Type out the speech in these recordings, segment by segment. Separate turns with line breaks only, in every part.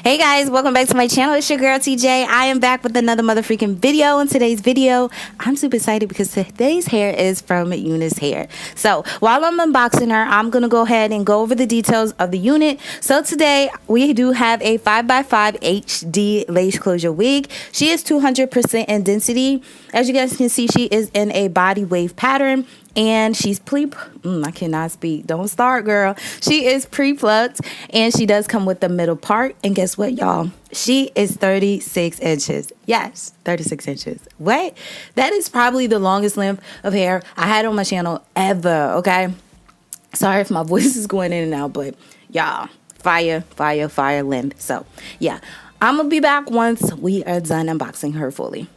Hey guys, welcome back to my channel. It's your girl teijae. I am back with another mother freaking video. In today's video, I'm super excited because today's hair is from UNice Hair. So while I'm unboxing her, I'm gonna go ahead and go over the details of the unit. So today we do have a 5x5 HD lace closure wig. She is 200% in density. As you guys can see, she is in a body wave pattern. And she's I cannot speak. Don't start, girl. She is pre-plucked and she does come with the middle part. And guess what, y'all? She is 36 inches. Yes, 36 inches. What? That is probably the longest length of hair I had on my channel ever, okay? Sorry if my voice is going in and out, but y'all, fire length. So, yeah, I'm going to be back once we are done unboxing her fully.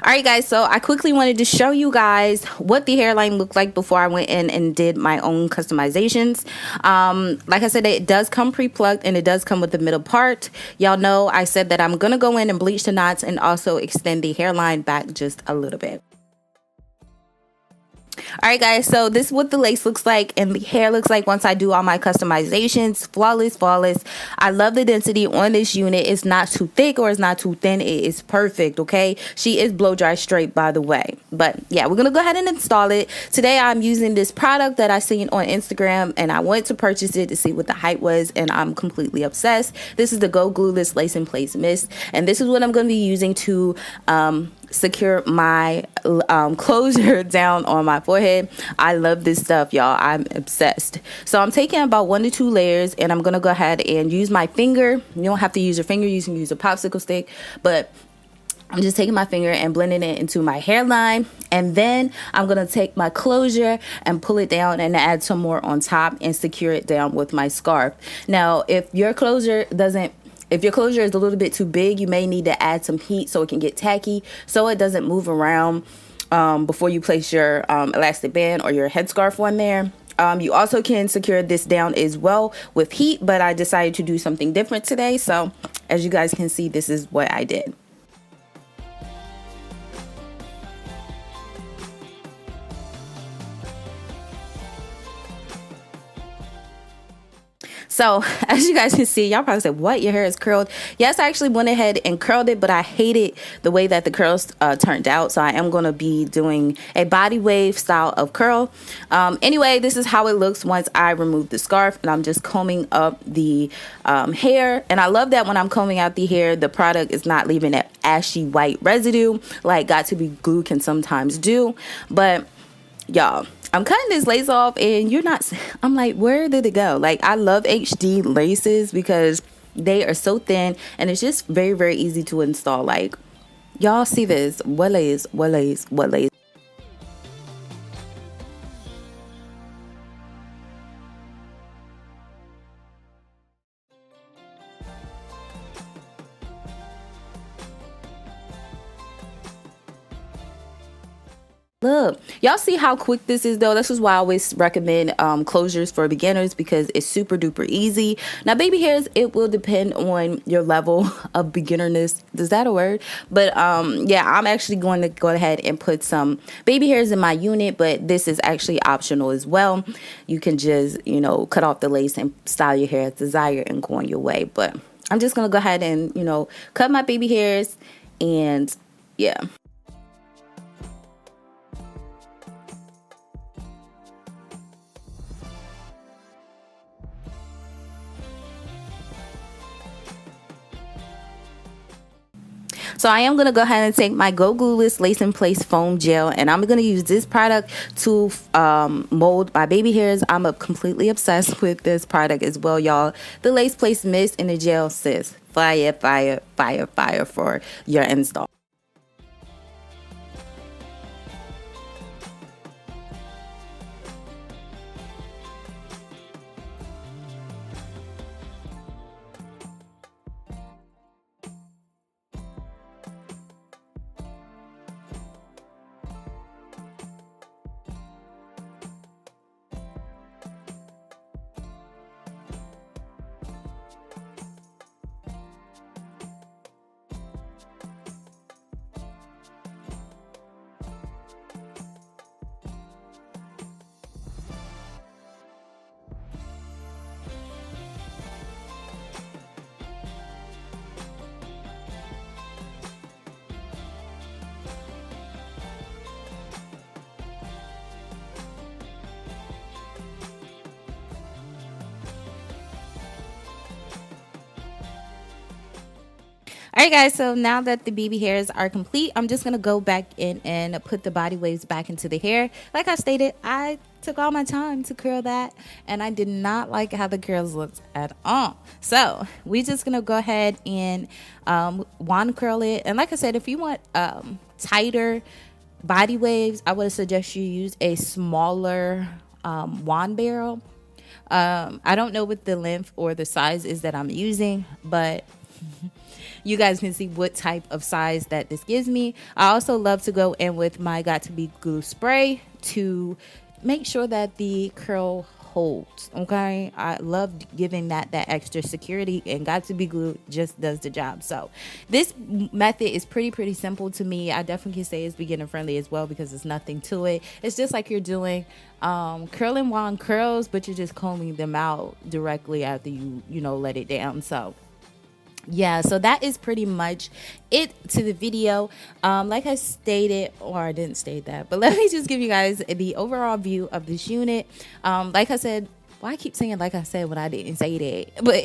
Alright guys, so I quickly wanted to show you guys what the hairline looked like before I went in and did my own customizations. Like I said, it does come pre-plucked and it does come with the middle part. Y'all know I said that I'm going to go in and bleach the knots and also extend the hairline back just a little bit. Alright guys, so this is what the lace looks like and the hair looks like once I do all my customizations. Flawless. I love the density on this unit. It's not too thick or it's not too thin. It is perfect, okay? She is blow dry straight, by the way. But yeah, we're gonna go ahead and install it. Today I'm using this product that I seen on Instagram and I went to purchase it to see what the hype was and I'm completely obsessed. This is the Go Glueless Lace in Place Mist and this is what I'm gonna be using to secure my closure down on my forehead. I love this stuff, y'all. I'm obsessed. So I'm taking about 1 to 2 layers and I'm gonna go ahead and use my finger. You don't have to use your finger, you can use a popsicle stick, but I'm just taking my finger and blending it into my hairline, and then I'm gonna take my closure and pull it down and add some more on top and secure it down with my scarf. Now if your closure is a little bit too big, you may need to add some heat so it can get tacky, so it doesn't move around before you place your elastic band or your headscarf on there. You also can secure this down as well with heat, but I decided to do something different today. So as you guys can see, this is what I did. So as you guys can see, y'all probably said, what, your hair is curled? Yes, I actually went ahead and curled it, but I hated the way that the curls turned out. So I am going to be doing a body wave style of curl. Anyway, this is how it looks once I remove the scarf and I'm just combing up the hair. And I love that when I'm combing out the hair, the product is not leaving that ashy white residue like Got To Be Glue can sometimes do. But y'all, I'm cutting this lace off and I'm like, where did it go? Like, I love HD laces because they are so thin and it's just very easy to install. Like, y'all see this? What lace? Look, y'all see how quick this is though? This is why I always recommend closures for beginners because it's super duper easy. Now baby hairs, it will depend on your level of beginnerness. Is that a word? But yeah, I'm actually going to go ahead and put some baby hairs in my unit, but this is actually optional as well. You can just, you know, cut off the lace and style your hair as desired and go on your way. But I'm just going to go ahead and, you know, cut my baby hairs and yeah. So I am going to go ahead and take my Go Glueless Lace in Place Foam Gel and I'm going to use this product to mold my baby hairs. I'm completely obsessed with this product as well, y'all. The Lace Place Mist and the gel, sis. Fire for your install. right, guys, so now that the BB hairs are complete, I'm just gonna go back in and put the body waves back into the hair. Like I stated, I took all my time to curl that, and I did not like how the curls looked at all. So we're just gonna go ahead and wand curl it. And like I said, if you want tighter body waves, I would suggest you use a smaller wand barrel. I don't know what the length or the size is that I'm using, but you guys can see what type of size that this gives me. I also love to go in with my Got To Be glue spray to make sure that the curl holds. Okay, I love giving that extra security, and Got To Be glue just does the job. So this method is pretty simple to me. I definitely can say it's beginner friendly as well, because there's nothing to it. It's just like you're doing curling wand curls, but you're just combing them out directly after you let it down. So yeah, so that is pretty much it to the video. Like I stated, or I didn't state that, but let me just give you guys the overall view of this unit. Like I said, well, I keep saying like I said when I didn't say that, but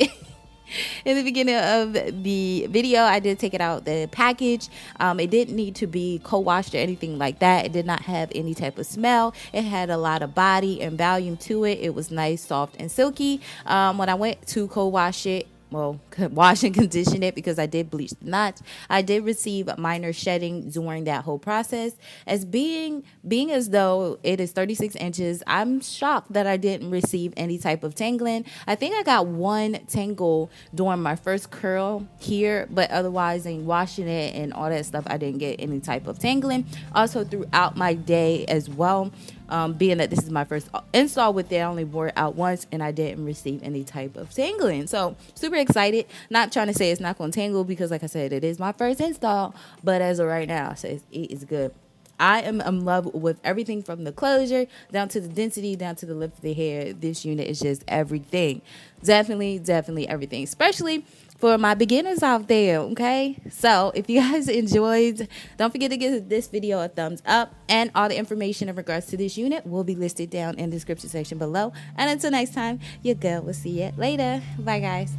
in the beginning of the video, I did take it out the package. It didn't need to be co-washed or anything like that. It did not have any type of smell. It had a lot of body and volume to it. It was nice, soft, and silky. When I went to co-wash it, well, wash and condition it, because I did bleach the knots, I did receive minor shedding during that whole process. As being as though it is 36 inches, I'm shocked that I didn't receive any type of tangling. I think I got one tangle during my first curl here, but otherwise in washing it and all that stuff, I didn't get any type of tangling. Also throughout my day as well, being that this is my first install with it, I only wore it out once and I didn't receive any type of tangling. So super excited. Not trying to say it's not going to tangle, because like I said, it is my first install, but as of right now, so it is good. I am in love with everything from the closure down to the density, down to the lift of the hair. This unit is just everything. Definitely everything, especially for my beginners out there. Okay, so if you guys enjoyed, don't forget to give this video a thumbs up, and all the information in regards to this unit will be listed down in the description section below. And until next time, your girl will see you later. Bye, guys.